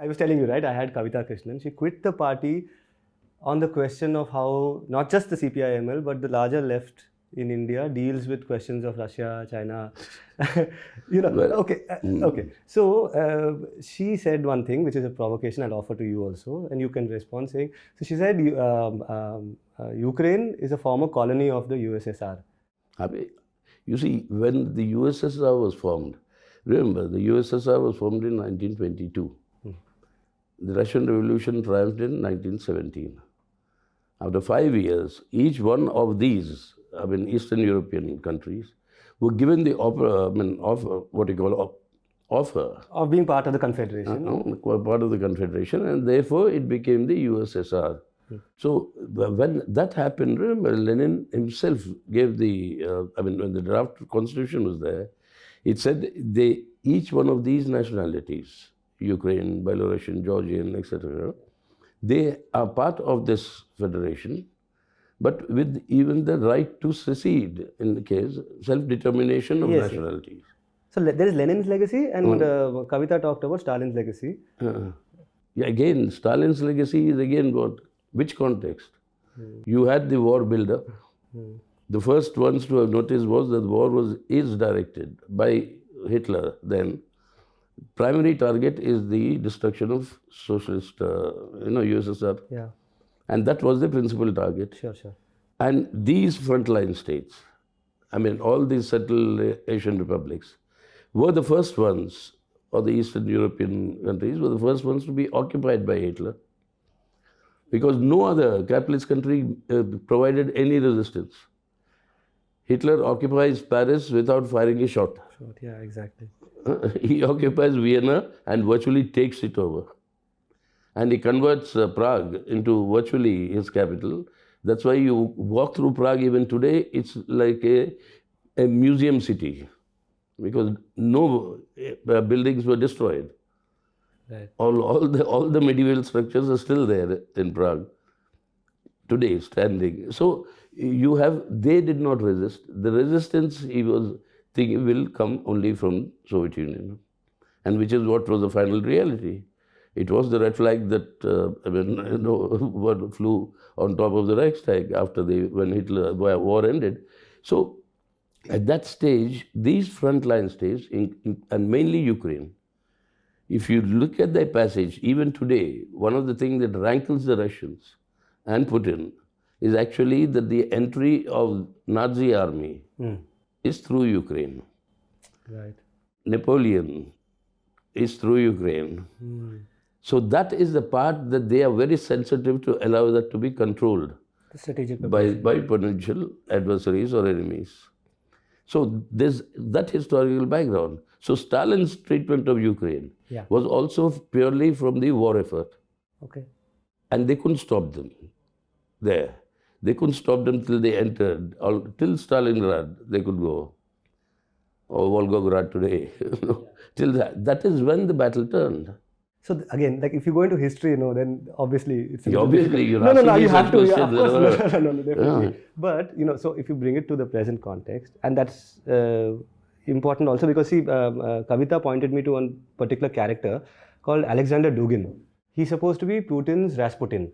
I was telling you, right, I had Kavita Krishnan. She quit the party on the question of how not just the CPI-ML but the larger left in India deals with questions of Russia, China. Okay. So she said one thing, which is a provocation I'll offer to you also, and you can respond saying, so she said Ukraine is a former colony of the USSR. You see, when the USSR was formed, remember, the USSR was formed in 1922. The Russian Revolution triumphed in 1917. After 5 years, each one of these, Eastern European countries, were given the offer of being part of the Confederation. Part of the Confederation, and therefore it became the USSR. So when that happened, remember, Lenin himself gave when the draft constitution was there, it said each one of these nationalities, Ukraine, Belarusian, Georgian, etc., they are part of this federation, but with even the right to secede in the case, self-determination of nationalities. So there is Lenin's legacy, and Kavita talked about Stalin's legacy. Again, Stalin's legacy is again what? Which context? You had the war buildup. The first ones to have noticed was that the war is directed by Hitler then. Primary target is the destruction of socialist, USSR. Yeah. And that was the principal target. Sure. And these frontline states, all these settled Asian republics, were the first ones, or the Eastern European countries, were the first ones to be occupied by Hitler. Because no other capitalist country provided any resistance. Hitler occupies Paris without firing a shot. Yeah, exactly. He occupies Vienna and virtually takes it over. And he converts Prague into virtually his capital. That's why you walk through Prague even today, it's like a museum city. Because no buildings were destroyed. Right. All the medieval structures are still there in Prague today, standing. So they did not resist. The resistance he was thinking will come only from Soviet Union, and which is what was the final reality. It was the red flag that what flew on top of the Reichstag when Hitler war ended. So at that stage, these frontline states, and mainly Ukraine, if you look at their passage, even today, one of the things that rankles the Russians and Putin is actually that the entry of Nazi army is through Ukraine. Right. Napoleon is through Ukraine. So that is the part that they are very sensitive to allow that to be controlled by potential adversaries or enemies. So there's that historical background. So Stalin's treatment of Ukraine was also purely from the war effort. Okay. And they couldn't stop them there. They couldn't stop them till they entered, till Stalingrad they could go, or Volgograd today. Till that is when the battle turned. So again, like if you go into history, then obviously it's obviously you're no, you have to. Yeah, of course, no, definitely. Yeah. But so if you bring it to the present context, and that's important also because Kavita pointed me to one particular character called Alexander Dugin. He's supposed to be Putin's Rasputin.